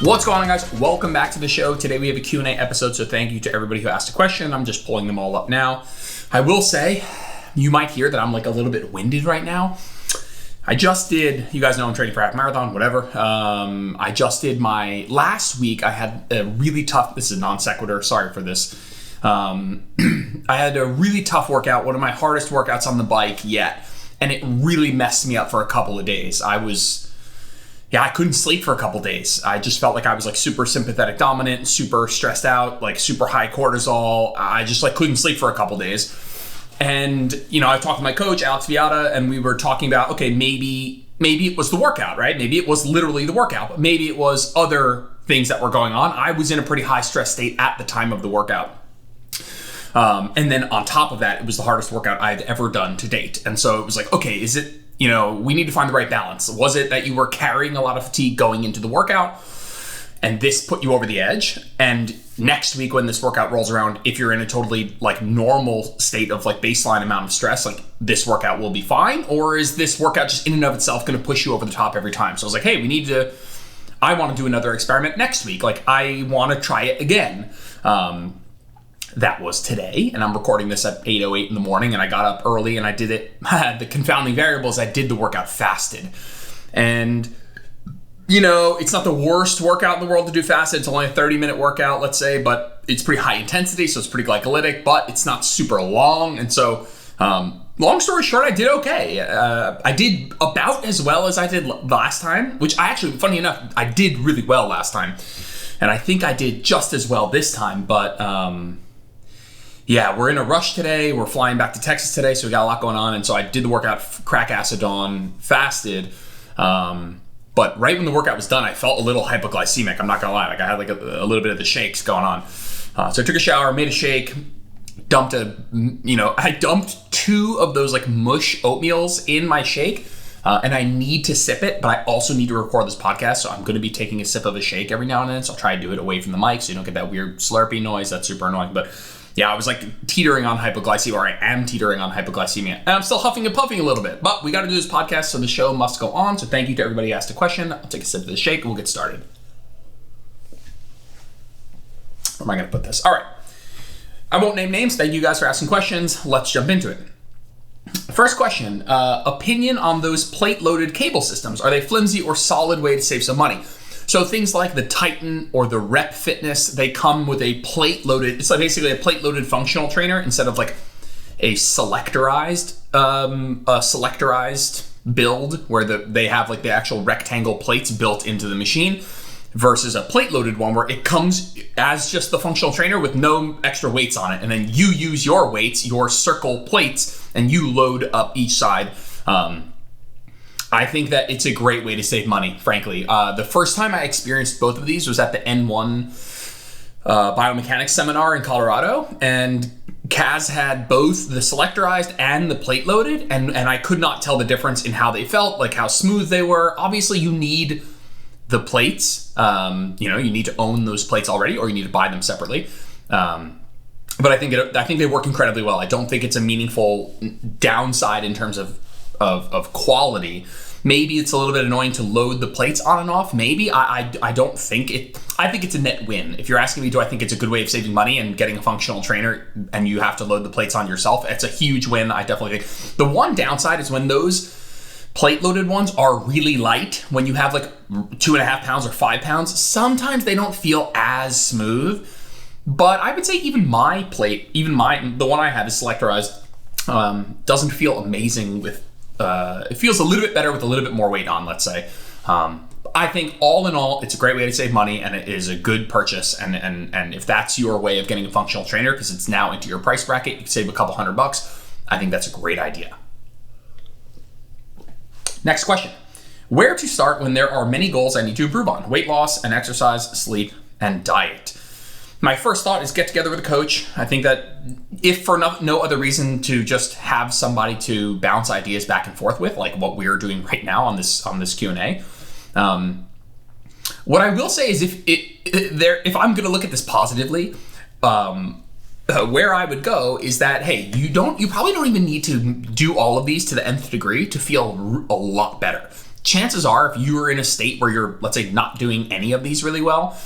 What's going on, guys? Welcome back to the show. Today we have a Q&A episode, so thank you to everybody who asked a question. I'm just pulling them all up now. I will say, you might hear that I'm like a little bit winded right now. I just did, you guys know I'm training for half marathon, whatever. I just did my, last week I had a really tough, this is a non sequitur, sorry for this. I had a really tough workout, one of my hardest workouts on the bike yet, and it really messed me up for a couple of days. I couldn't sleep for a couple days. I just felt like I was like super sympathetic dominant, super stressed out, like super high cortisol. I just like couldn't sleep for a couple days. And, you know, I talked to my coach, Alex Viata, and we were talking about, okay, maybe it was the workout, right? Maybe it was literally the workout, but maybe it was other things that were going on. I was in a pretty high stress state at the time of the workout. And then on top of that, it was the hardest workout I've ever done to date. And so it was like, okay, is it, you know, we need to find the right balance. Was it that you were carrying a lot of fatigue going into the workout and this put you over the edge? And next week when this workout rolls around, if you're in a totally like normal state of like baseline amount of stress, like this workout will be fine? Or is this workout just in and of itself going to push you over the top every time? So I was like, hey, I want to do another experiment next week. Like I want to try it again. That was today, and I'm recording this at 8:08 in the morning, and I got up early and I did it. The confounding variable is I did the workout fasted. And, you know, it's not the worst workout in the world to do fasted. It's only a 30-minute workout, let's say, but it's pretty high intensity, so it's pretty glycolytic, but it's not super long. And so, long story short, I did okay. I did about as well as I did last time, which I actually, funny enough, I did really well last time. And I think I did just as well this time, but yeah, we're in a rush today. We're flying back to Texas today, so we got a lot going on. And so I did the workout, crack acid on, fasted. But right when the workout was done, I felt a little hypoglycemic. I'm not gonna lie. Like I had like a little bit of the shakes going on. So I took a shower, made a shake, I dumped 2 of those like mush oatmeals in my shake. And I need to sip it, but I also need to record this podcast. So I'm going to be taking a sip of a shake every now and then. So I'll try to do it away from the mic so you don't get that weird slurpy noise. That's super annoying. But yeah, I was like teetering on hypoglycemia, or I am teetering on hypoglycemia. And I'm still huffing and puffing a little bit, but we got to do this podcast, so the show must go on. So thank you to everybody who asked a question. I'll take a sip of the shake and we'll get started. Where am I going to put this? All right. I won't name names. Thank you guys for asking questions. Let's jump into it. First question, opinion on those plate-loaded cable systems. Are they flimsy or solid way to save some money? So things like the Titan or the Rep Fitness, they come with a plate-loaded, it's like basically a plate-loaded functional trainer instead of like a selectorized build where they have like the actual rectangle plates built into the machine versus a plate-loaded one where it comes as just the functional trainer with no extra weights on it. And then you use your weights, your circle plates, and you load up each side. I think that it's a great way to save money, frankly. The first time I experienced both of these was at the N1 biomechanics seminar in Colorado, and Kaz had both the selectorized and the plate loaded, and I could not tell the difference in how they felt, like how smooth they were. Obviously, you need the plates. You need to own those plates already, or you need to buy them separately. But I think they work incredibly well. I don't think it's a meaningful downside in terms of quality. Maybe it's a little bit annoying to load the plates on and off. Maybe I don't think it. I think it's a net win. If you're asking me, do I think it's a good way of saving money and getting a functional trainer and you have to load the plates on yourself? It's a huge win. I definitely think. The one downside is when those plate loaded ones are really light. When you have like 2.5 pounds or 5 pounds, sometimes they don't feel as smooth. But I would say even my plate, the one I have is selectorized, doesn't feel amazing with. It feels a little bit better with a little bit more weight on, let's say. I think all in all, it's a great way to save money and it is a good purchase. And if that's your way of getting a functional trainer, because it's now into your price bracket, you can save a couple $100. I think that's a great idea. Next question. Where to start when there are many goals I need to improve on? Weight loss and exercise, sleep, and diet. My first thought is get together with a coach. I think that if for no other reason to just have somebody to bounce ideas back and forth with, like what we're doing right now on this Q&A. What I will say is if I'm going to look at this positively, where I would go is that, hey, you probably don't even need to do all of these to the nth degree to feel a lot better. chances are if you are in a state where you're, let's say, not doing any of these really well,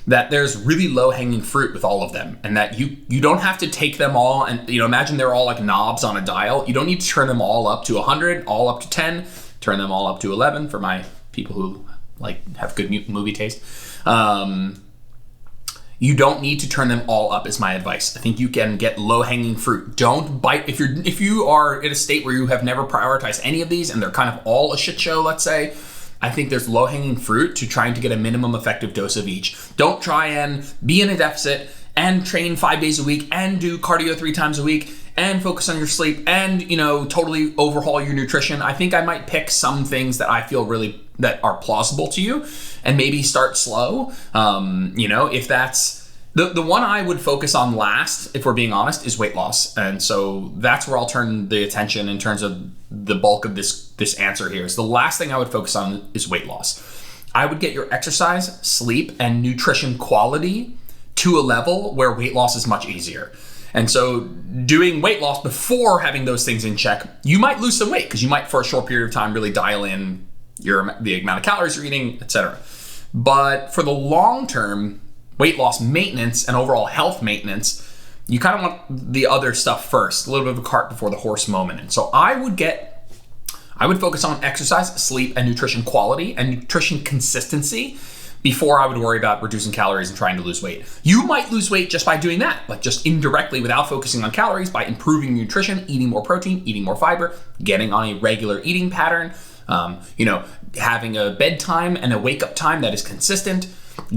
that there's really low hanging fruit with all of them, and that you don't have to take them all and, imagine they're all like knobs on a dial. You don't need to turn them all up to 100, all up to 10, turn them all up to 11 for my people who have good movie taste. You don't need to turn them all up is my advice. I think you can get low hanging fruit. Don't bite. If you are in a state where you have never prioritized any of these and they're kind of all a shit show, let's say, I think there's low hanging fruit to trying to get a minimum effective dose of each. Don't try and be in a deficit and train 5 days a week and do cardio 3 times a week and focus on your sleep and, totally overhaul your nutrition. I think I might pick some things that I feel really that are plausible to you and maybe start slow. If that's the one I would focus on last, if we're being honest, is weight loss. And so that's where I'll turn the attention in terms of the bulk of this answer here. Is the last thing I would focus on is weight loss. I would get your exercise, sleep, and nutrition quality to a level where weight loss is much easier. And so doing weight loss before having those things in check, you might lose some weight because you might, for a short period of time, really dial in the amount of calories you're eating, etc. But for the long term, weight loss maintenance and overall health maintenance, you kind of want the other stuff first, a little bit of a cart before the horse moment. And so I would focus on exercise, sleep, and nutrition quality and nutrition consistency before I would worry about reducing calories and trying to lose weight. You might lose weight just by doing that, like just indirectly without focusing on calories, by improving nutrition, eating more protein, eating more fiber, getting on a regular eating pattern, having a bedtime and a wake up time that is consistent,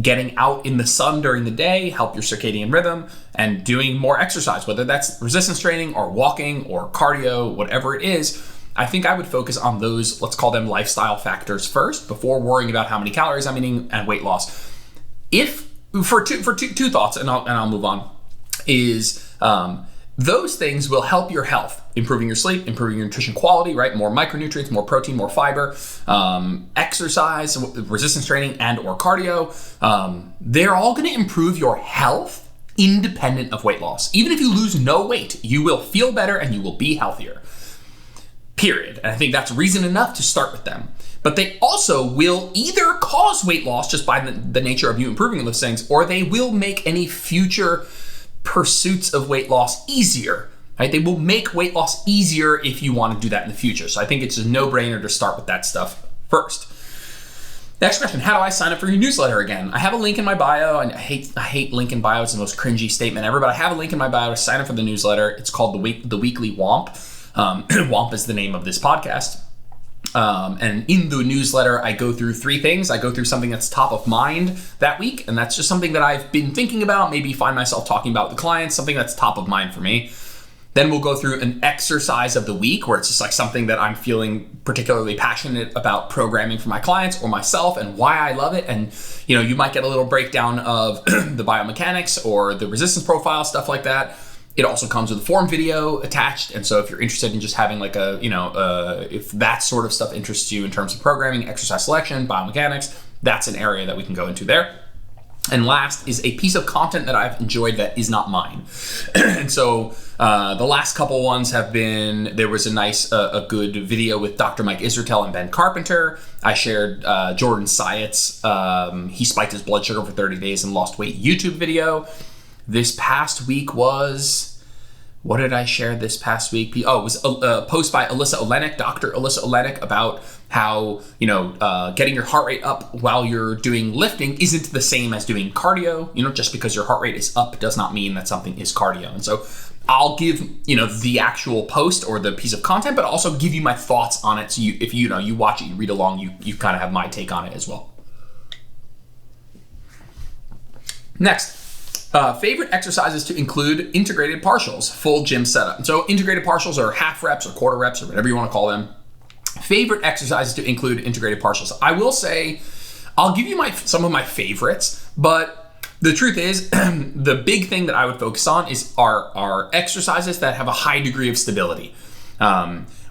getting out in the sun during the day, help your circadian rhythm, and doing more exercise, whether that's resistance training or walking or cardio, whatever it is. I think I would focus on those, let's call them lifestyle factors first, before worrying about how many calories I'm eating and weight loss. For two thoughts, and I'll move on, is those things will help your health, improving your sleep, improving your nutrition quality, right? More micronutrients, more protein, more fiber, exercise, resistance training, and or cardio. They're all going to improve your health independent of weight loss. Even if you lose no weight, you will feel better and you will be healthier. Period. And I think that's reason enough to start with them. But they also will either cause weight loss just by the nature of you improving those things, or they will make any future pursuits of weight loss easier. Right? They will make weight loss easier if you want to do that in the future. So I think it's a no-brainer to start with that stuff first. Next question, how do I sign up for your newsletter again? I have a link in my bio, and I hate link in bio. It's the most cringy statement ever, but I have a link in my bio to sign up for the newsletter. It's called the Weekly WOMP. WOMP is the name of this podcast. And in the newsletter, I go through 3 things. I go through something that's top of mind that week, and that's just something that I've been thinking about, maybe find myself talking about with clients, something that's top of mind for me. Then we'll go through an exercise of the week where it's just like something that I'm feeling particularly passionate about programming for my clients or myself and why I love it. And, you might get a little breakdown of the biomechanics or the resistance profile, stuff like that. It also comes with a form video attached. And so if you're interested in just having like if that sort of stuff interests you in terms of programming, exercise selection, biomechanics, that's an area that we can go into there. And last is a piece of content that I've enjoyed that is not mine. And so the last couple ones have been, there was a good video with Dr. Mike Israetel and Ben Carpenter. I shared Jordan Syatt's, he spiked his blood sugar for 30 days and lost weight YouTube video. This past week was, what did I share this past week? Oh, it was a post by Alyssa Olenek, Dr. Alyssa Olenek, about how, getting your heart rate up while you're doing lifting isn't the same as doing cardio. Just because your heart rate is up does not mean that something is cardio. And so I'll give, the actual post or the piece of content, but also give you my thoughts on it. So if you watch it, you read along, you kind of have my take on it as well. Next. Favorite exercises to include integrated partials, full gym setup. So integrated partials are half reps or quarter reps or whatever you want to call them. Favorite exercises to include integrated partials. I will say, I'll give you some of my favorites, but the truth is, the big thing that I would focus on are exercises that have a high degree of stability,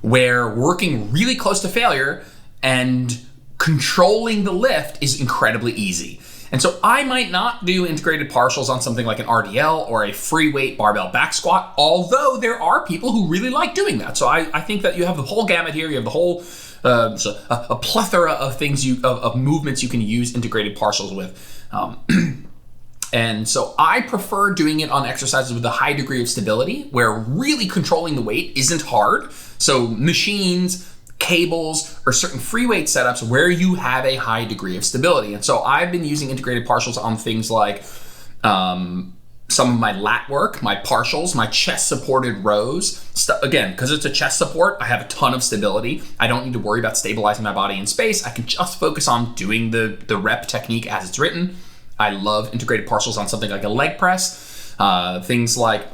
where working really close to failure and controlling the lift is incredibly easy. And so I might not do integrated partials on something like an RDL or a free weight barbell back squat, although there are people who really like doing that. So I think that you have the whole gamut here. You have the whole, a plethora of things, of movements you can use integrated partials with. And so I prefer doing it on exercises with a high degree of stability, where really controlling the weight isn't hard. So machines, cables, or certain free weight setups where you have a high degree of stability. And so I've been using integrated partials on things like some of my lat work, my partials, my chest supported rows. Again, because it's a chest support, I have a ton of stability. I don't need to worry about stabilizing my body in space. I can just focus on doing the rep technique as it's written. I love integrated partials on something like a leg press. Things like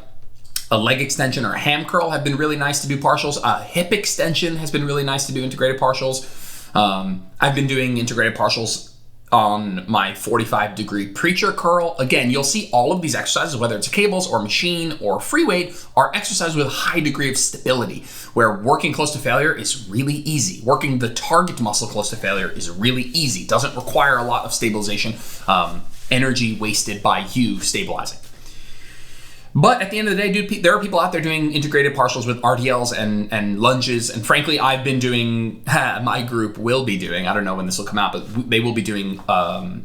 a leg extension or a ham curl have been really nice to do partials. Hip extension has been really nice to do integrated partials. I've been doing integrated partials on my 45-degree preacher curl. Again, you'll see all of these exercises, whether it's cables or machine or free weight, are exercises with a high degree of stability, where working close to failure is really easy. Working the target muscle close to failure is really easy. Doesn't require a lot of stabilization, energy wasted by you stabilizing. But at the end of the day, dude, there are people out there doing integrated partials with RDLs and lunges. And frankly, I've been doing, my group will be doing, I don't know when this will come out, but they will be doing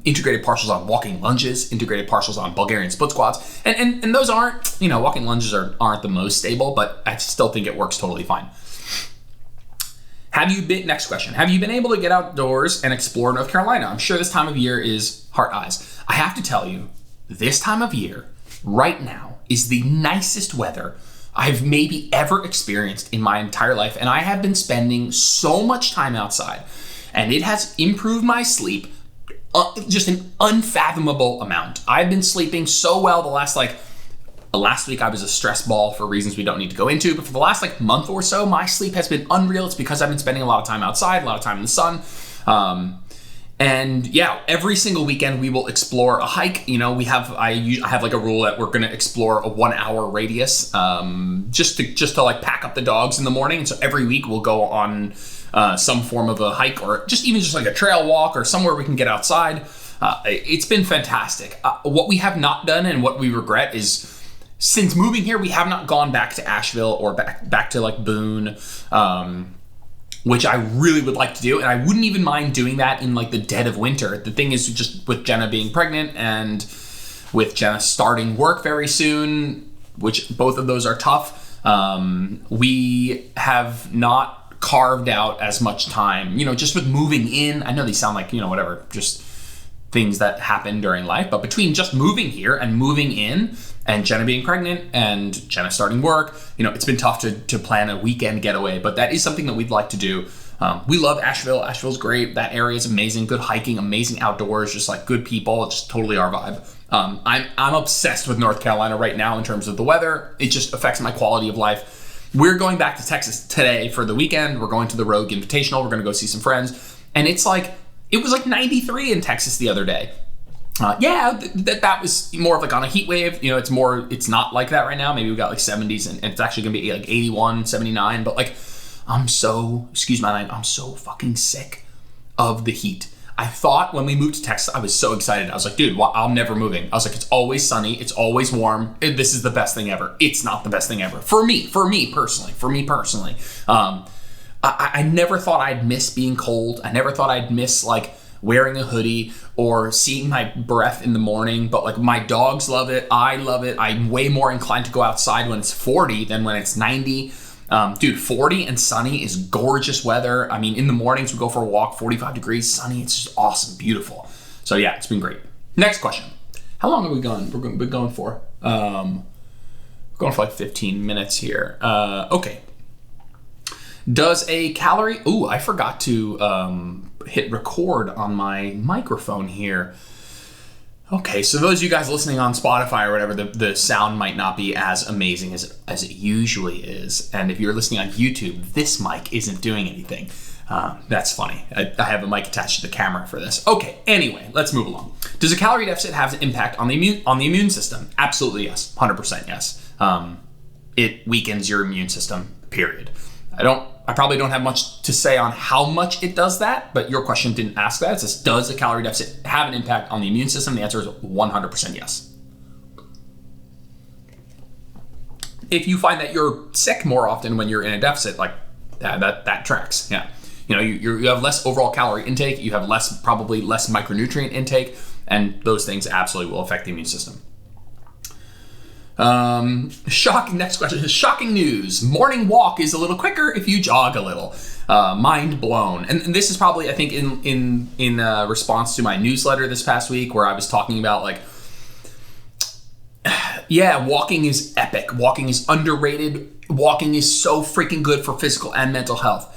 integrated partials on walking lunges, integrated partials on Bulgarian split squats. And those aren't, walking lunges aren't the most stable, but I still think it works totally fine. Next question. Have you been able to get outdoors and explore North Carolina? I'm sure this time of year is heart eyes. I have to tell you, this time of year, right now, is the nicest weather I've maybe ever experienced in my entire life. And I have been spending so much time outside, and it has improved my sleep just an unfathomable amount. I've been sleeping so well last week I was a stress ball for reasons we don't need to go into, but for the last month or so, my sleep has been unreal. It's because I've been spending a lot of time outside, a lot of time in the sun. And yeah, every single weekend we will explore a hike. I have a rule that we're going to explore a 1 hour radius, just to pack up the dogs in the morning. And so every week we'll go on some form of a hike, or just a trail walk, or somewhere we can get outside. It's been fantastic. What we have not done and what we regret is, since moving here, we have not gone back to Asheville or back to Boone, which I really would like to do. And I wouldn't even mind doing that in the dead of winter. The thing is, just with Jenna being pregnant and with Jenna starting work very soon, which both of those are tough, we have not carved out as much time, just with moving in. I know these sound whatever, just things that happen during life, but between just moving here and moving in, and Jenna being pregnant and Jenna starting work, it's been tough to plan a weekend getaway, but that is something that we'd like to do. We love Asheville. Asheville's great. That area is amazing. Good hiking, amazing outdoors, just good people. It's just totally our vibe. I'm obsessed with North Carolina right now in terms of the weather. It just affects my quality of life. We're going back to Texas today for the weekend. We're going to the Rogue Invitational. We're going to go see some friends. And it was 93 in Texas the other day. That was more of on a heat wave. It's not like that right now. Maybe we got 70s, and it's actually gonna be 81, 79. But I'm so fucking sick of the heat. I thought when we moved to Texas, I was so excited. I was like, dude, I'm never moving. I was like, it's always sunny. It's always warm. This is the best thing ever. It's not the best thing ever. For me personally. I never thought I'd miss being cold. I never thought I'd miss wearing a hoodie or seeing my breath in the morning, but my dogs love it. I love it. I'm way more inclined to go outside when it's 40 than when it's 90. Dude, 40 and sunny is gorgeous weather. I mean, in the mornings we go for a walk, 45 degrees, sunny. It's just awesome, beautiful. So yeah, it's been great. Next question. How long have we gone? We've been going for? We're going for 15 minutes here. Okay. Does a calorie... Ooh, I forgot to hit record on my microphone here. Okay, so those of you guys listening on Spotify or whatever, the sound might not be as amazing as it usually is. And if you're listening on YouTube, this mic isn't doing anything. That's funny. I have a mic attached to the camera for this. Okay, anyway, let's move along. Does a calorie deficit have an impact on the immune system? Absolutely yes. 100% yes. It weakens your immune system, period. I don't I probably don't have much to say on how much it does that, but your question didn't ask that. It says, does a calorie deficit have an impact on the immune system? The answer is 100% yes. If you find that you're sick more often when you're in a deficit, like that tracks. Yeah, you have less overall calorie intake, you have probably less micronutrient intake, and those things absolutely will affect the immune system. Next question is shocking news. Morning walk is a little quicker if you jog a little. Mind blown. And this is probably, I think, in response to my newsletter this past week, where I was talking about like, yeah, walking is epic. Walking is underrated. Walking is so freaking good for physical and mental health.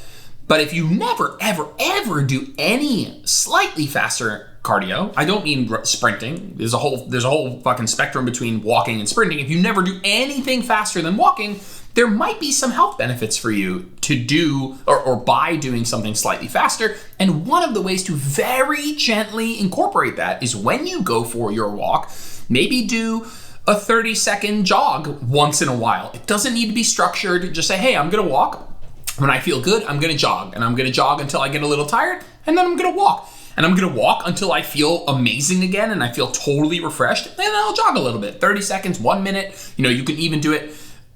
But if you never, ever, ever do any slightly faster cardio, I don't mean sprinting. There's a whole fucking spectrum between walking and sprinting. If you never do anything faster than walking, there might be some health benefits for you to do or by doing something slightly faster. And one of the ways to very gently incorporate that is when you go for your walk, maybe do a 30-second jog once in a while. It doesn't need to be structured. Just say, hey, I'm gonna walk. When I feel good, I'm gonna jog. And I'm gonna jog until I get a little tired, and then I'm gonna walk. And I'm gonna walk until I feel amazing again and I feel totally refreshed, and then I'll jog a little bit. 30 seconds, 1 minute. You can even do it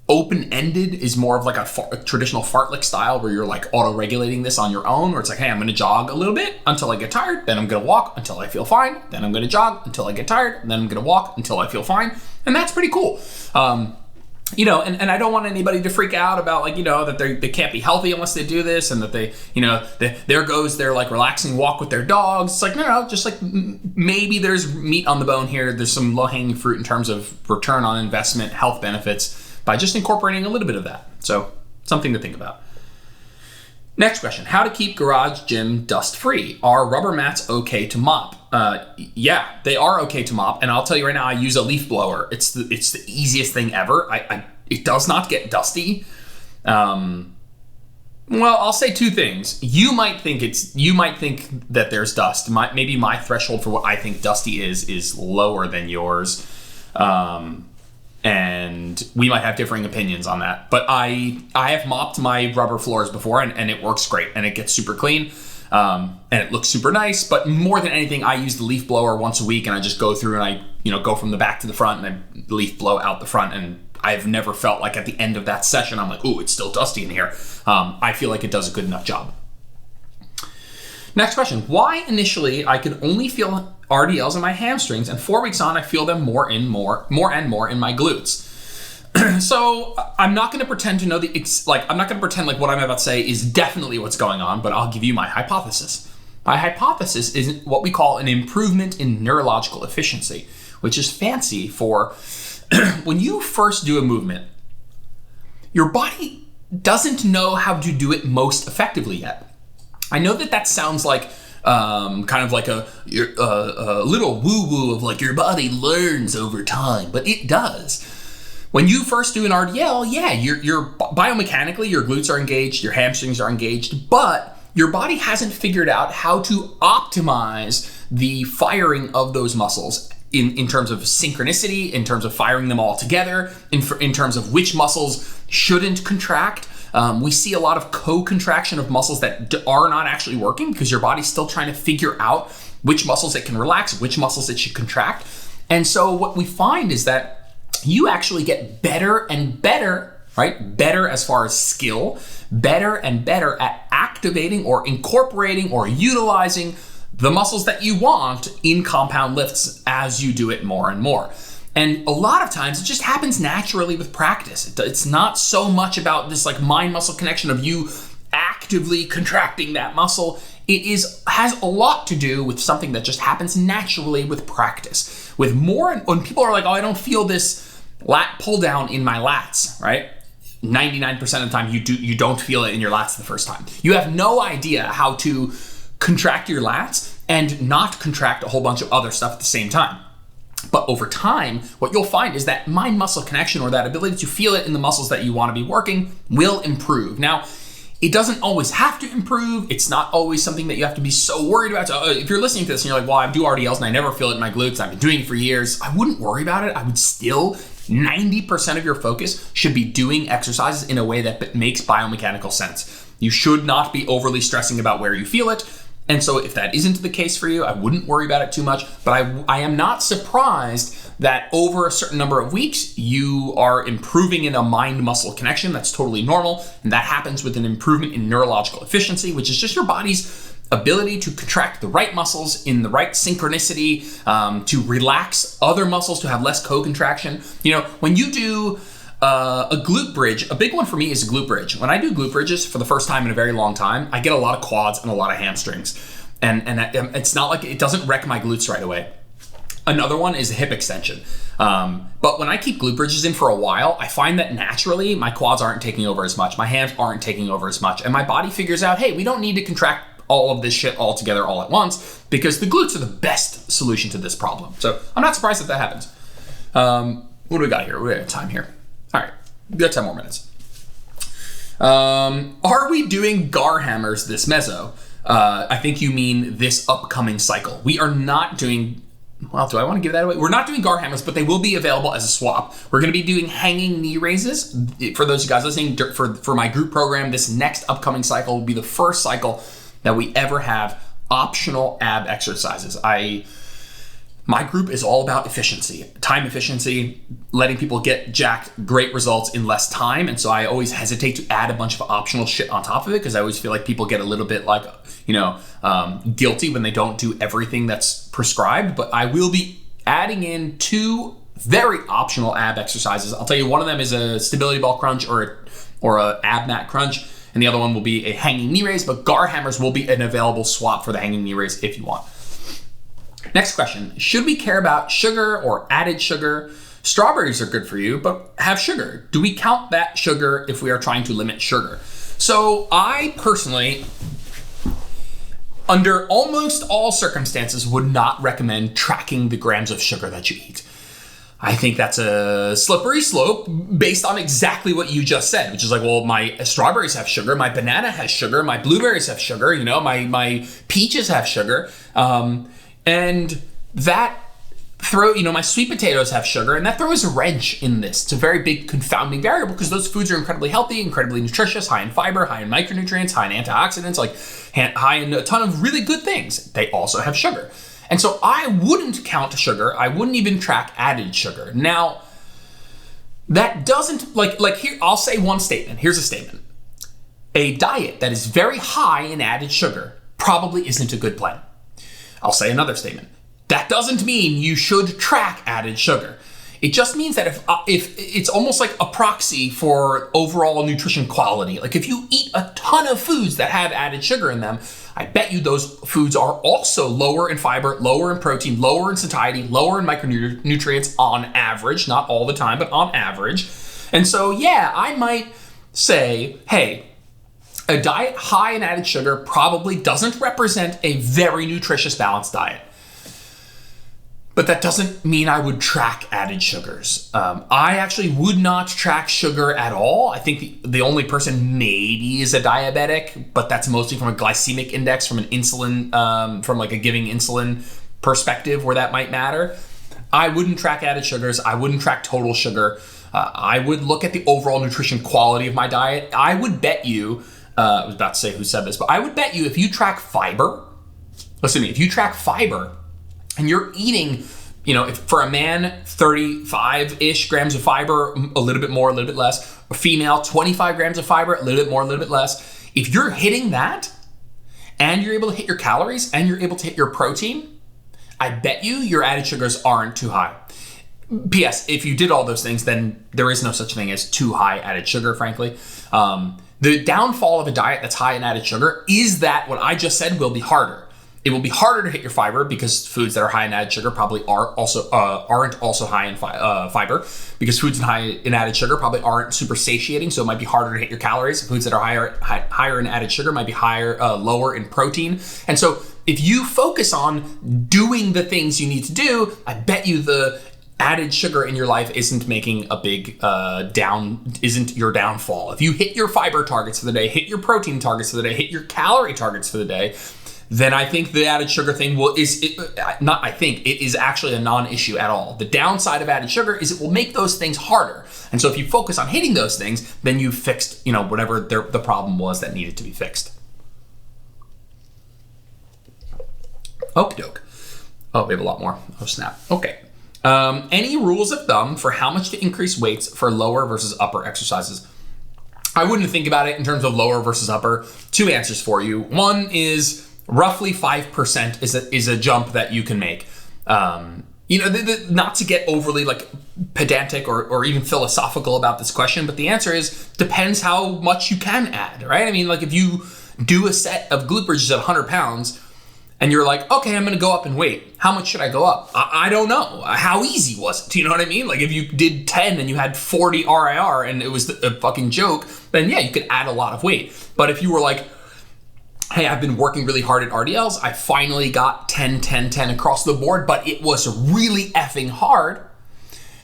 open-ended, is more of like a traditional fartlek style where you're like auto-regulating this on your own, where it's like, hey, I'm gonna jog a little bit until I get tired, then I'm gonna walk until I feel fine, then I'm gonna jog until I get tired, and then I'm gonna walk until I feel fine. And that's pretty cool. And I don't want anybody to freak out about like, that they can't be healthy unless they do this, and that there goes their like relaxing walk with their dogs. It's like, no, just like maybe there's meat on the bone here. There's some low-hanging fruit in terms of return on investment, health benefits by just incorporating a little bit of that. So something to think about. Next question, how to keep garage gym dust free? Are rubber mats okay to mop? Yeah, they are okay to mop. And I'll tell you right now, I use a leaf blower. It's the easiest thing ever. It does not get dusty. Well, I'll say two things. You might think that there's dust. Maybe my threshold for what I think dusty is lower than yours. And we might have differing opinions on that. But I have mopped my rubber floors before, and it works great, and it gets super clean, and it looks super nice. But more than anything, I use the leaf blower once a week, and I just go through and I go from the back to the front, and I leaf blow out the front. And I've never felt like at the end of that session, I'm like, ooh, it's still dusty in here. I feel like it does a good enough job. Next question, why initially I could only feel RDLs in my hamstrings, and 4 weeks on I feel them more and more in my glutes. So I'm not going to pretend to know I'm not going to pretend like what I'm about to say is definitely what's going on, but I'll give you my hypothesis. My hypothesis is what we call an improvement in neurological efficiency, which is fancy for when you first do a movement, your body doesn't know how to do it most effectively yet. I know that sounds like kind of like a little woo-woo of like your body learns over time, but it does. When you first do an RDL, yeah, you're biomechanically, your glutes are engaged, your hamstrings are engaged, but your body hasn't figured out how to optimize the firing of those muscles in terms of synchronicity, in terms of firing them all together, in terms of which muscles shouldn't contract. We see a lot of co-contraction of muscles that are not actually working because your body's still trying to figure out which muscles it can relax, which muscles it should contract. And so what we find is that you actually get better and better, right? Better as far as skill, better and better at activating or incorporating or utilizing the muscles that you want in compound lifts as you do it more and more. And a lot of times it just happens naturally with practice. It's not so much about this like mind-muscle connection of you actively contracting that muscle. It has a lot to do with something that just happens naturally with practice. When people are like, oh, I don't feel this lat pull down in my lats, right? 99% of the time you don't feel it in your lats the first time. You have no idea how to contract your lats and not contract a whole bunch of other stuff at the same time. But over time, what you'll find is that mind-muscle connection, or that ability to feel it in the muscles that you want to be working, will improve. Now, it doesn't always have to improve. It's not always something that you have to be so worried about. So if you're listening to this and you're like, well, I do RDLs and I never feel it in my glutes, I've been doing it for years, I wouldn't worry about it. I would still 90% of your focus should be doing exercises in a way that makes biomechanical sense. You should not be overly stressing about where you feel it. And so if that isn't the case for you, I wouldn't worry about it too much. But I am not surprised that over a certain number of weeks, you are improving in a mind-muscle connection. That's totally normal. And that happens with an improvement in neurological efficiency, which is just your body's ability to contract the right muscles in the right synchronicity, to relax other muscles, to have less co-contraction. You know, when you do a glute bridge, a big one for me is a glute bridge. When I do glute bridges for the first time in a very long time, I get a lot of quads and a lot of hamstrings. And it's not like it doesn't wreck my glutes right away. Another one is a hip extension. But when I keep glute bridges in for a while, I find that naturally my quads aren't taking over as much, my hams aren't taking over as much, and my body figures out, hey, we don't need to contract all of this shit all together all at once, because the glutes are the best solution to this problem. So I'm not surprised that happens. What do we got here? We have time here. All right, we got 10 more minutes. Are we doing GAR hammers this meso? I think you mean this upcoming cycle. We are not doing, well, do I want to give that away? We're not doing GAR hammers, but they will be available as a swap. We're going to be doing hanging knee raises. For those of you guys listening, for my group program, this next upcoming cycle will be the first cycle that we ever have optional ab exercises. My group is all about efficiency, time efficiency, letting people get jacked great results in less time. And so I always hesitate to add a bunch of optional shit on top of it, because I always feel like people get a little bit like, guilty when they don't do everything that's prescribed. But I will be adding in 2 very optional ab exercises. I'll tell you, one of them is a stability ball crunch or a ab mat crunch, and the other one will be a hanging knee raise. But GAR hammers will be an available swap for the hanging knee raise if you want. Next question, should we care about sugar or added sugar? Strawberries are good for you, but have sugar. Do we count that sugar if we are trying to limit sugar? So I personally, under almost all circumstances, would not recommend tracking the grams of sugar that you eat. I think that's a slippery slope based on exactly what you just said, which is like, well, my strawberries have sugar, my banana has sugar, my blueberries have sugar, my peaches have sugar. And that my sweet potatoes have sugar, and that throws a wrench in this. It's a very big confounding variable, because those foods are incredibly healthy, incredibly nutritious, high in fiber, high in micronutrients, high in antioxidants, high in a ton of really good things. They also have sugar. And so I wouldn't count sugar. I wouldn't even track added sugar. Now, that doesn't, here, I'll say one statement. Here's a statement. A diet that is very high in added sugar probably isn't a good plan. I'll say another statement. That doesn't mean you should track added sugar. It just means that if it's almost like a proxy for overall nutrition quality. Like if you eat a ton of foods that have added sugar in them, I bet you those foods are also lower in fiber, lower in protein, lower in satiety, lower in micronutrients on average, not all the time, but on average. And so, yeah, I might say, hey, a diet high in added sugar probably doesn't represent a very nutritious, balanced diet. But that doesn't mean I would track added sugars. I actually would not track sugar at all. I think the only person maybe is a diabetic, but that's mostly from a glycemic index, from an insulin, from like a giving insulin perspective where that might matter. I wouldn't track added sugars. I wouldn't track total sugar. I would look at the overall nutrition quality of my diet. I would bet you, I was about to say who said this, but I would bet you if you track fiber, listen to me, if you track fiber and you're eating, if for a man, 35-ish grams of fiber, a little bit more, a little bit less, a female, 25 grams of fiber, a little bit more, a little bit less. If you're hitting that and you're able to hit your calories and you're able to hit your protein, I bet you your added sugars aren't too high. P.S. If you did all those things, then there is no such thing as too high added sugar, frankly. The downfall of a diet that's high in added sugar is that what I just said will be harder. It will be harder to hit your fiber because foods that are high in added sugar probably aren't also high in fiber, because foods high in added sugar probably aren't super satiating, so it might be harder to hit your calories. Foods that are higher in added sugar might be lower in protein. And so if you focus on doing the things you need to do, I bet you the added sugar in your life isn't making a big isn't your downfall. If you hit your fiber targets for the day, hit your protein targets for the day, hit your calorie targets for the day, then I think the added sugar thing it is actually a non-issue at all. The downside of added sugar is it will make those things harder. And so if you focus on hitting those things, then you fixed, whatever the problem was that needed to be fixed. Okie doke. Oh, we have a lot more. Oh, snap. Okay. Any rules of thumb for how much to increase weights for lower versus upper exercises? I wouldn't think about it in terms of lower versus upper. Two answers for you. One is roughly 5% is a jump that you can make. Not to get overly pedantic or even philosophical about this question, but the answer is depends how much you can add, right? I mean, if you do a set of glute bridges at 100 pounds and you're like, okay, I'm going to go up in weight. How much should I go up? I don't know. How easy was it? Do you know what I mean? If you did 10 and you had 40 RIR and it was a fucking joke, then yeah, you could add a lot of weight. But if you were like, hey, I've been working really hard at RDLs. I finally got 10, 10, 10 across the board, but it was really effing hard.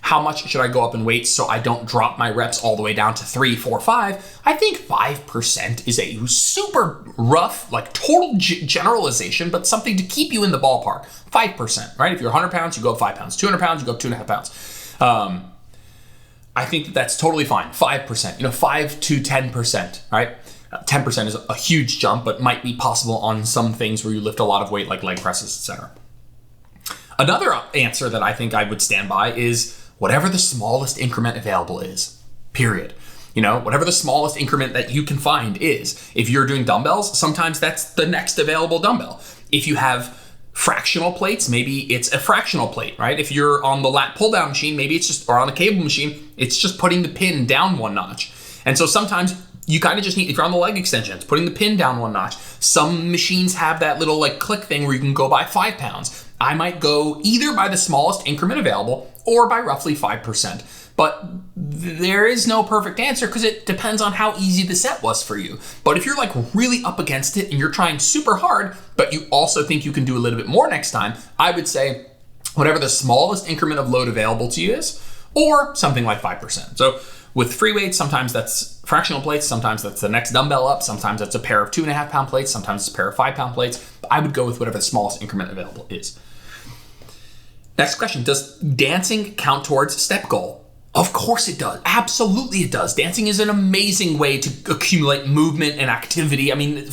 How much should I go up in weight so I don't drop my reps all the way down to 3, 4, 5? I think 5% is a super rough, total generalization, but something to keep you in the ballpark. 5%, right? If you're 100 pounds, you go up 5 pounds. 200 pounds, you go up 2.5 pounds. I think that's totally fine. 5%, 5 to 10%, right? 10% is a huge jump, but might be possible on some things where you lift a lot of weight, like leg presses, etc. Another answer that I think I would stand by is whatever the smallest increment available is, period. Whatever the smallest increment that you can find is. If you're doing dumbbells, sometimes that's the next available dumbbell. If you have fractional plates, maybe it's a fractional plate, right? If you're on the lat pull down machine, maybe it's just, or on the cable machine, it's just putting the pin down one notch. And so sometimes you kind of just need, if you're on the leg extensions, putting the pin down one notch. Some machines have that little click thing where you can go by 5 pounds. I might go either by the smallest increment available or by roughly 5%. But there is no perfect answer because it depends on how easy the set was for you. But if you're really up against it and you're trying super hard, but you also think you can do a little bit more next time, I would say whatever the smallest increment of load available to you is, or something like 5%. So with free weights, sometimes that's fractional plates, sometimes that's the next dumbbell up, sometimes that's a pair of 2.5 pound plates, sometimes it's a pair of 5 pound plates. I would go with whatever the smallest increment available is. Next question, does dancing count towards step goal? Of course it does. Absolutely it does. Dancing is an amazing way to accumulate movement and activity. I mean,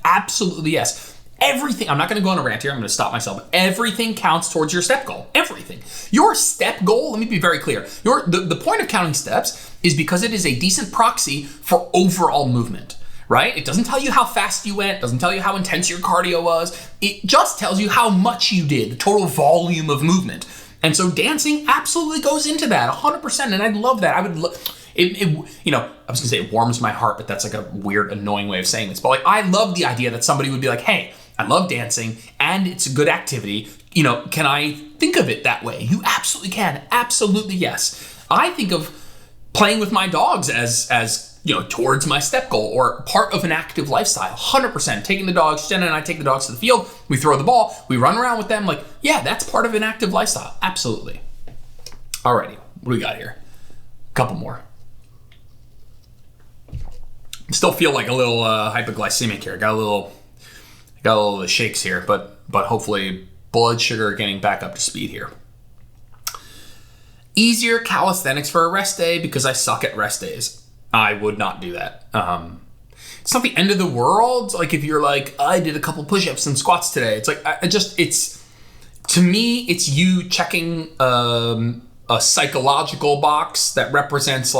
absolutely yes. Everything, I'm not gonna go on a rant here, I'm gonna stop myself. Everything counts towards your step goal, everything. Your step goal, let me be very clear. The point of counting steps is because it is a decent proxy for overall movement, right? It doesn't tell you how fast you went, doesn't tell you how intense your cardio was. It just tells you how much you did, the total volume of movement. And so dancing absolutely goes into that 100%. And I love that. I would I was gonna say it warms my heart, but that's a weird, annoying way of saying this. But I love the idea that somebody would be like, hey, I love dancing and it's a good activity. Can I think of it that way? You absolutely can. Absolutely, yes. I think of playing with my dogs as towards my step goal or part of an active lifestyle. 100%. Taking the dogs, Jenna and I take the dogs to the field, we throw the ball, we run around with them. Yeah, that's part of an active lifestyle. Absolutely. Alrighty, what do we got here? A couple more. Still feel like a little hypoglycemic here. Got a little shakes here, but hopefully blood sugar getting back up to speed here. Easier calisthenics for a rest day because I suck at rest days. I would not do that. It's not the end of the world. If you're I did a couple push-ups and squats today. It's to me, it's you checking a psychological box that represents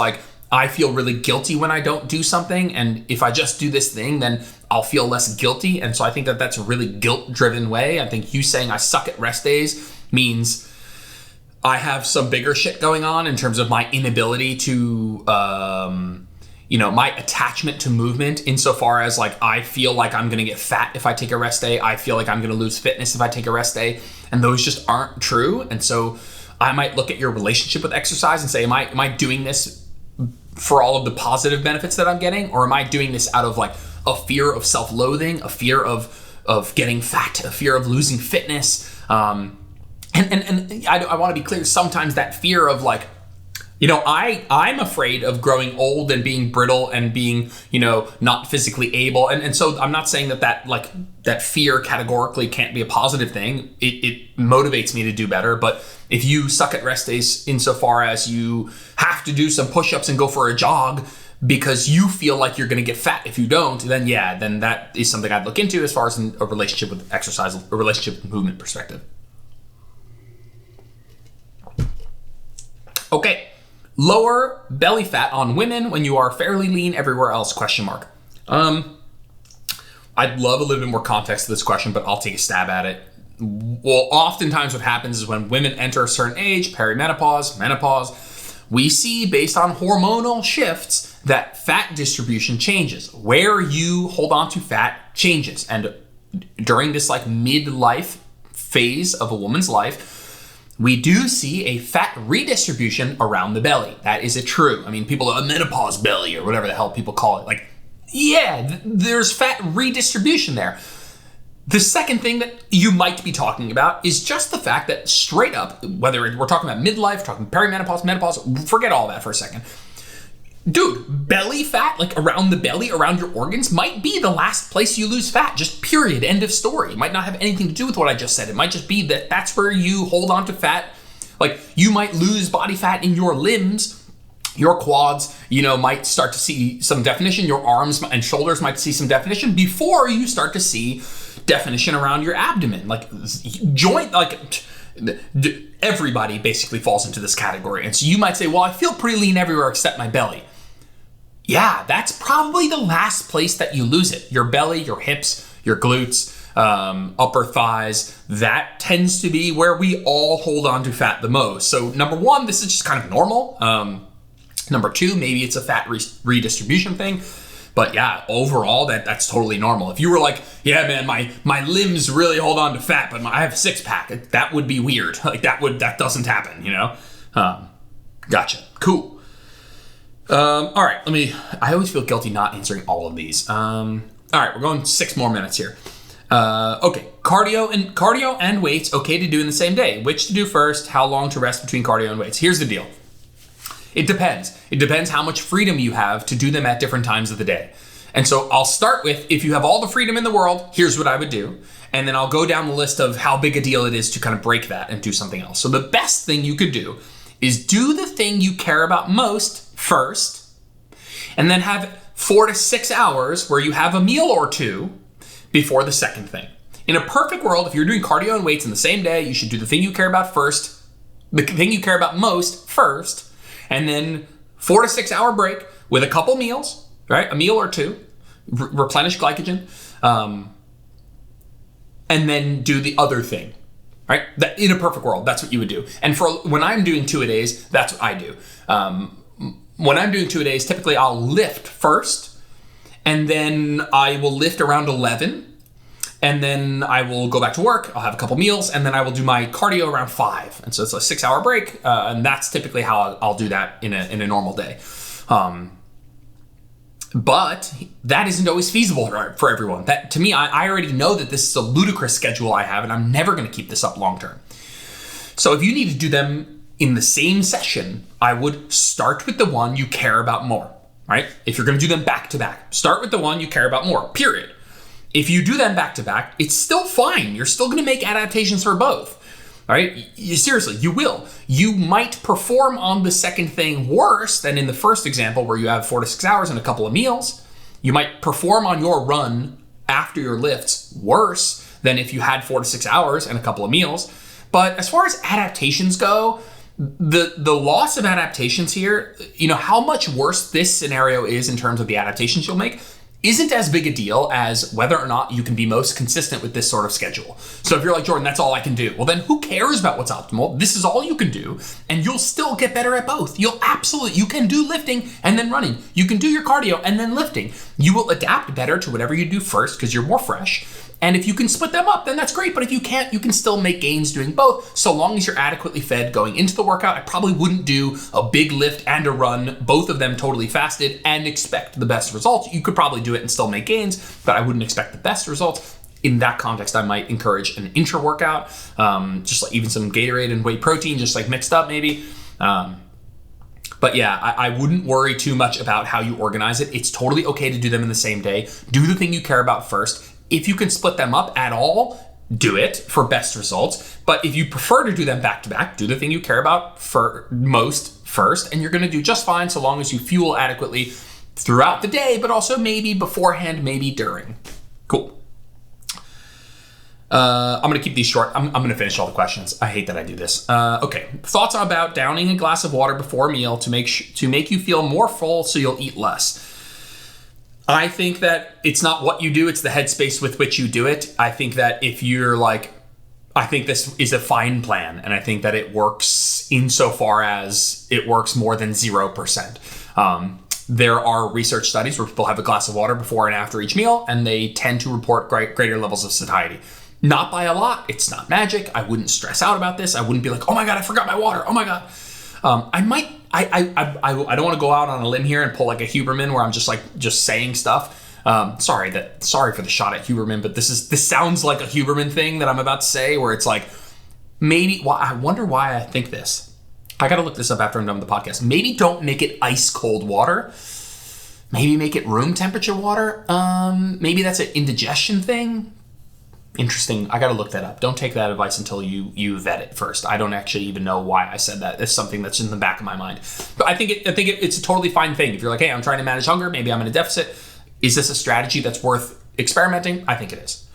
I feel really guilty when I don't do something. And if I just do this thing, then I'll feel less guilty. And so I think that that's a really guilt-driven way. I think you saying I suck at rest days means I have some bigger shit going on in terms of my inability to, my attachment to movement insofar as I feel like I'm going to get fat if I take a rest day. I feel like I'm going to lose fitness if I take a rest day. And those just aren't true. And so I might look at your relationship with exercise and say, am I doing this for all of the positive benefits that I'm getting? Or am I doing this out of a fear of self-loathing, a fear of getting fat, a fear of losing fitness? And I want to be clear, sometimes that fear of I'm afraid of growing old and being brittle and being, not physically able. And so I'm not saying that fear categorically can't be a positive thing. It motivates me to do better. But if you suck at rest days insofar as you have to do some push-ups and go for a jog because you feel like you're going to get fat if you don't, then that is something I'd look into as far as a relationship with exercise, a relationship with movement perspective. Okay. Lower belly fat on women when you are fairly lean everywhere else, ? I'd love a little bit more context to this question, but I'll take a stab at it. Well, oftentimes what happens is when women enter a certain age, perimenopause, menopause, we see based on hormonal shifts that fat distribution changes. Where you hold on to fat changes. And during this midlife phase of a woman's life, we do see a fat redistribution around the belly. That is true. I mean, people a menopause belly or whatever the hell people call it. There's fat redistribution there. The second thing that you might be talking about is just the fact that straight up, whether we're talking about midlife, talking perimenopause, menopause, forget all that for a second. Dude, belly fat, around the belly, around your organs, might be the last place you lose fat. Just period. End of story. It might not have anything to do with what I just said. It might just be that that's where you hold on to fat. You might lose body fat in your limbs. Your quads, might start to see some definition. Your arms and shoulders might see some definition before you start to see definition around your abdomen. Everybody basically falls into this category. And so you might say, well, I feel pretty lean everywhere except my belly. Yeah, that's probably the last place that you lose it. Your belly, your hips, your glutes, upper thighs, that tends to be where we all hold on to fat the most. So number one, this is just kind of normal. Number two, maybe it's a fat redistribution thing. But yeah, overall, that's totally normal. If you were like, yeah, man, my limbs really hold on to fat, but I have a six pack, that would be weird. That doesn't happen, Gotcha. Cool. All right, I always feel guilty not answering all of these. All right, we're going 6 more minutes here. Okay, cardio and weights, okay to do in the same day. Which to do first, how long to rest between cardio and weights. Here's the deal. It depends. It depends how much freedom you have to do them at different times of the day. And so I'll start with, if you have all the freedom in the world, here's what I would do. And then I'll go down the list of how big a deal it is to kind of break that and do something else. So the best thing you could do is do the thing you care about most first, and then have 4 to 6 hours where you have a meal or two before the second thing. In a perfect world, if you're doing cardio and weights in the same day, you should do the thing you care about first, the thing you care about most first, and then 4 to 6 hour break with a couple meals, right? A meal or two, replenish glycogen, and then do the other thing, right? That in a perfect world, that's what you would do. And for when I'm doing 2-a-days, that's what I do. When I'm doing 2-a-days, typically I'll lift first, and then I will lift around 11, and then I will go back to work, I'll have a couple meals, and then I will do my cardio around 5. And so it's a 6 hour break, and that's typically how I'll do that in a normal day. But that isn't always feasible for everyone. That, to me, I already know that this is a ludicrous schedule I have, and I'm never gonna keep this up long term. So if you need to do them in the same session, I would start with the one you care about more, right? If you're gonna do them back to back, start with the one you care about more, period. If you do them back to back, it's still fine. You're still gonna make adaptations for both, right? Seriously, you will. You might perform on the second thing worse than in the first example where you have 4 to 6 hours and a couple of meals. You might perform on your run after your lifts worse than if you had 4 to 6 hours and a couple of meals. But as far as adaptations go, the loss of adaptations here, how much worse this scenario is in terms of the adaptations you'll make, isn't as big a deal as whether or not you can be most consistent with this sort of schedule. So if you're like, Jordan, that's all I can do. Well, then who cares about what's optimal? This is all you can do, and you'll still get better at both. You can do lifting and then running. You can do your cardio and then lifting. You will adapt better to whatever you do first because you're more fresh. And if you can split them up, then that's great. But if you can't, you can still make gains doing both, so long as you're adequately fed going into the workout. I probably wouldn't do a big lift and a run, both of them totally fasted, and expect the best results. You could probably do it and still make gains, but I wouldn't expect the best results. In that context, I might encourage an intra-workout, just like even some Gatorade and whey protein, just like mixed up maybe. But yeah, I wouldn't worry too much about how you organize it. It's totally okay to do them in the same day. Do the thing you care about first. If you can split them up at all, do it for best results. But if you prefer to do them back to back, do the thing you care about for most first, and you're going to do just fine so long as you fuel adequately throughout the day, but also maybe beforehand, maybe during. Cool. I'm going to keep these short. I'm going to finish all the questions. I hate that I do this. Okay. Thoughts about downing a glass of water before a meal to make you feel more full so you'll eat less. I think that it's not what you do, it's the headspace with which you do it. I think that if you're like, I think this is a fine plan, and I think that it works insofar as it works more than 0%. There are research studies where people have a glass of water before and after each meal, and they tend to report greater levels of satiety. Not by a lot. It's not magic. I wouldn't stress out about this. I wouldn't be like, oh my God, I forgot my water. Oh my God. I don't want to go out on a limb here and pull like a Huberman where I'm just saying stuff. Sorry for the shot at Huberman, but this sounds like a Huberman thing that I'm about to say, where it's like, maybe, well, I wonder why I think this. I got to look this up after I'm done with the podcast. Maybe don't make it ice cold water. Maybe make it room temperature water. Maybe that's an indigestion thing. Interesting. I got to look that up. Don't take that advice until you vet it first. I don't actually even know why I said that. It's something that's in the back of my mind. But I think it's a totally fine thing. If you're like, hey, I'm trying to manage hunger, maybe I'm in a deficit. Is this a strategy that's worth experimenting? I think it is.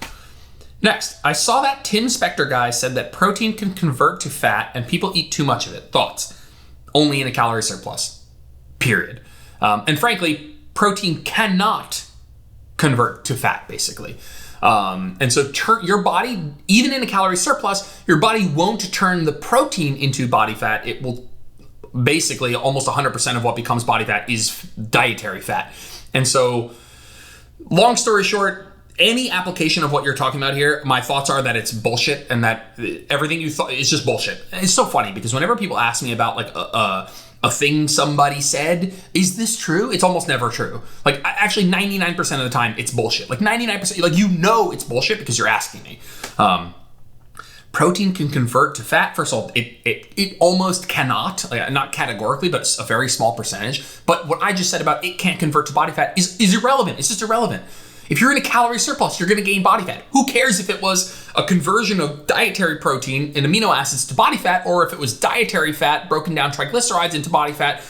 Next, I saw that Tim Spector guy said that protein can convert to fat and people eat too much of it. Thoughts? Only in a calorie surplus. Period. And frankly, protein cannot convert to fat, basically. And so your body, even in a calorie surplus, your body won't turn the protein into body fat. It will basically almost 100% of what becomes body fat is dietary fat. And so long story short, any application of what you're talking about here, my thoughts are that it's bullshit and that everything you thought is just bullshit. And it's so funny because whenever people ask me about like a thing somebody said, is this true? It's almost never true. Like actually 99% of the time it's bullshit. Like 99%, like it's bullshit because you're asking me. Protein can convert to fat. First of all, it almost cannot, like, not categorically, but it's a very small percentage. But what I just said about it can't convert to body fat is irrelevant. It's just irrelevant. If you're in a calorie surplus, you're going to gain body fat. Who cares if it was a conversion of dietary protein and amino acids to body fat, or if it was dietary fat broken down triglycerides into body fat?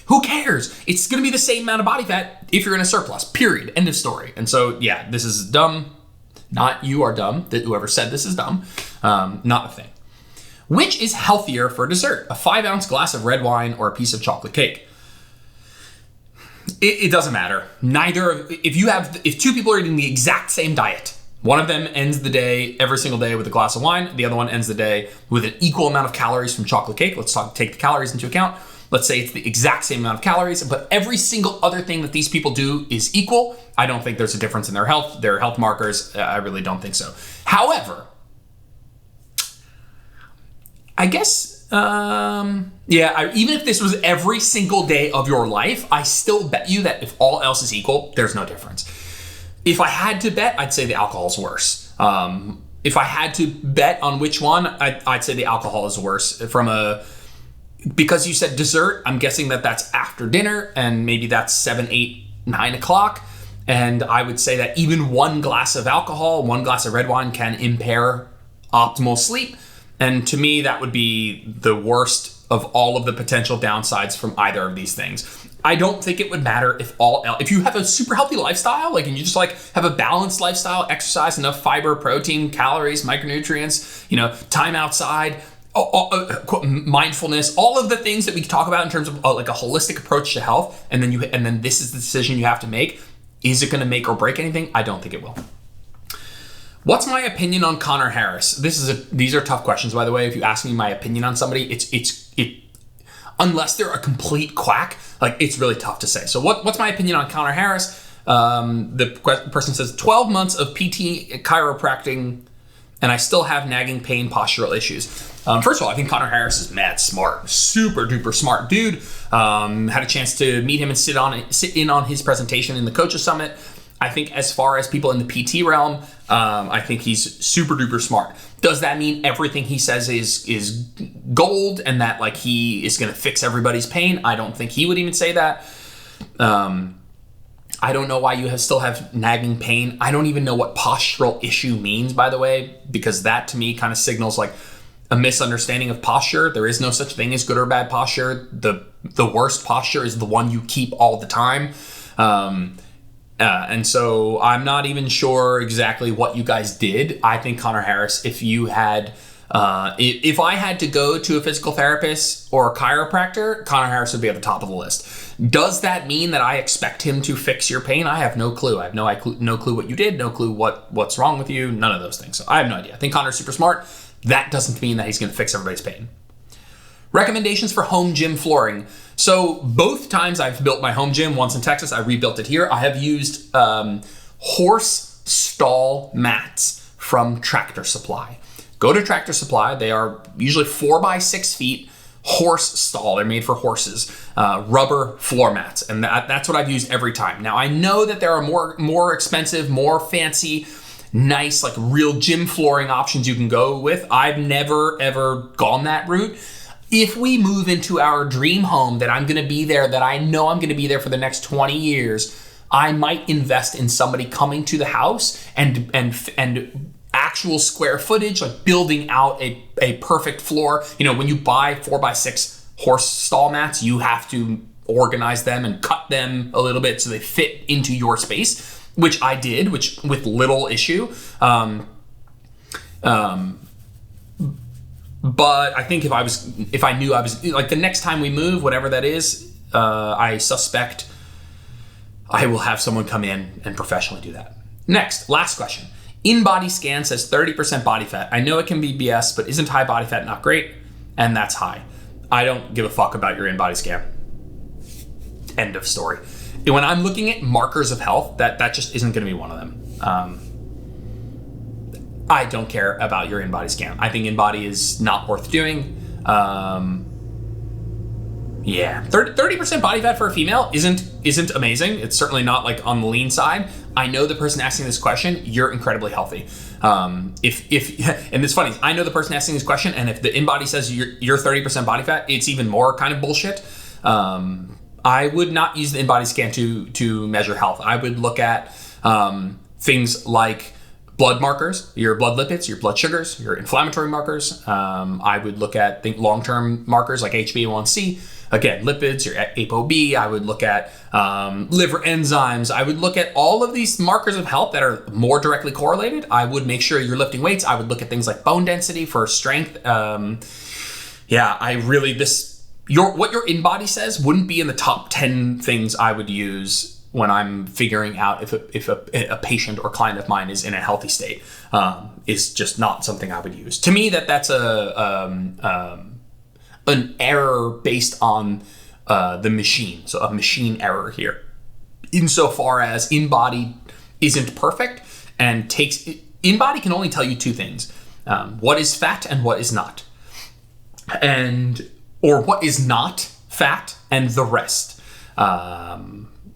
Who cares? It's going to be the same amount of body fat if you're in a surplus, period. End of story. And so, yeah, this is dumb. Not you are dumb. That whoever said this is dumb. Not a thing. Which is healthier for dessert? A 5-ounce glass of red wine or a piece of chocolate cake? It doesn't matter. If two people are eating the exact same diet, one of them ends the day every single day with a glass of wine, the other one ends the day with an equal amount of calories from chocolate cake. Let's take the calories into account. Let's say it's the exact same amount of calories, but every single other thing that these people do is equal. I don't think there's a difference in their health markers. I really don't think so. However, I guess, even if this was every single day of your life, I still bet you that if all else is equal, there's no difference. If I had to bet, I'd say the alcohol is worse. If I had to bet on which one, I'd say the alcohol is worse. Because you said dessert, I'm guessing that that's after dinner, and maybe that's 7, 8, 9 o'clock. And I would say that even one glass of alcohol, one glass of red wine can impair optimal sleep. And to me, that would be the worst of all of the potential downsides from either of these things. I don't think it would matter if you have a super healthy lifestyle, like, and you just like have a balanced lifestyle, exercise, enough fiber, protein, calories, micronutrients, time outside, mindfulness, all of the things that we can talk about in terms of like a holistic approach to health. And then this is the decision you have to make. Is it going to make or break anything? I don't think it will. What's my opinion on Connor Harris? These are tough questions, by the way. If you ask me my opinion on somebody, it unless they're a complete quack, like it's really tough to say. So what's my opinion on Connor Harris? The person says 12 months of PT chiropractic, and I still have nagging pain postural issues. First of all, I think Connor Harris is mad smart, super duper smart dude. Had a chance to meet him and sit in on his presentation in the Coaches Summit. I think as far as people in the PT realm, I think he's super duper smart. Does that mean everything he says is gold and that like he is going to fix everybody's pain? I don't think he would even say that. I don't know why you still have nagging pain. I don't even know what postural issue means, by the way, because that to me kind of signals like a misunderstanding of posture. There is no such thing as good or bad posture. The worst posture is the one you keep all the time. And so I'm not even sure exactly what you guys did. I think Connor Harris, if you had, if I had to go to a physical therapist or a chiropractor, Connor Harris would be at the top of the list. Does that mean that I expect him to fix your pain? I have no clue. I have no clue what you did, no clue what's wrong with you, none of those things. So I have no idea. I think Connor's super smart. That doesn't mean that he's going to fix everybody's pain. Recommendations for home gym flooring. So both times I've built my home gym, once in Texas, I rebuilt it here. I have used horse stall mats from Tractor Supply. Go to Tractor Supply. They are usually 4 by 6 feet horse stall. They're made for horses, rubber floor mats. And that's what I've used every time. Now I know that there are more expensive, more fancy, nice, like real gym flooring options you can go with. I've never ever gone that route. If we move into our dream home that I'm going to be there, that I know I'm going to be there for the next 20 years, I might invest in somebody coming to the house and actual square footage, like building out a perfect floor. You know, when you buy 4 by 6 horse stall mats, you have to organize them and cut them a little bit so they fit into your space, which I did, which with little issue. But I think if I knew I was like the next time we move, whatever that is, I suspect I will have someone come in and professionally do that. Next, last question. In-body scan says 30% body fat. I know it can be BS, but isn't high body fat not great? And that's high. I don't give a fuck about your in-body scan. End of story. When I'm looking at markers of health, that just isn't going to be one of them. I don't care about your in-body scan. I think in-body is not worth doing. Yeah, 30% body fat for a female isn't amazing. It's certainly not like on the lean side. I know the person asking this question, you're incredibly healthy. And it's funny, I know the person asking this question, and if the in-body says you're 30% body fat, it's even more kind of bullshit. I would not use the in-body scan to measure health. I would look at things like blood markers, your blood lipids, your blood sugars, your inflammatory markers. I would look at long-term markers like HbA1c, again, lipids, your ApoB. I would look at liver enzymes. I would look at all of these markers of health that are more directly correlated. I would make sure you're lifting weights. I would look at things like bone density for strength. What your in-body says wouldn't be in the top 10 things I would use when I'm figuring out if a patient or client of mine is in a healthy state. Is just not something I would use. To me, that's an error based on the machine. So a machine error here. Insofar as in-body isn't perfect and in-body can only tell you two things. What is fat and what is not. Or what is not fat and the rest.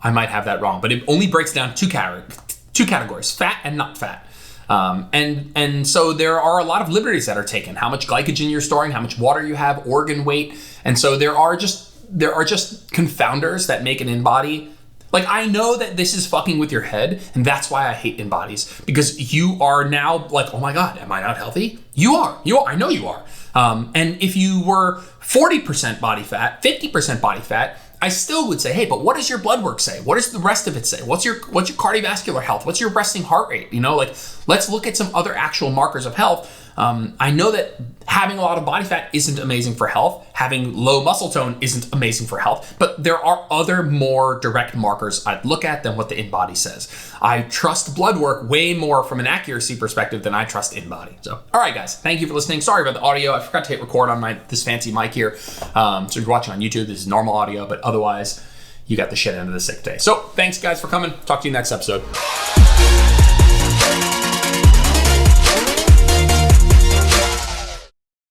I might have that wrong, but it only breaks down two categories, fat and not fat. And so there are a lot of liberties that are taken. How much glycogen you're storing, how much water you have, organ weight. And so there are just confounders that make an in-body. Like, I know that this is fucking with your head, and that's why I hate in-bodies, because you are now like, oh my God, am I not healthy? You are, I know you are. And if you were 40% body fat, 50% body fat, I still would say, hey, but what does your blood work say? What does the rest of it say? What's your cardiovascular health? What's your resting heart rate? Like, let's look at some other actual markers of health. I know that having a lot of body fat isn't amazing for health. Having low muscle tone isn't amazing for health. But there are other more direct markers I'd look at than what the in-body says. I trust blood work way more from an accuracy perspective than I trust in-body. So, all right, guys, thank you for listening. Sorry about the audio. I forgot to hit record on this fancy mic here. So if you're watching on YouTube, this is normal audio, but otherwise, you got the shit end of the stick today. So thanks, guys, for coming. Talk to you next episode.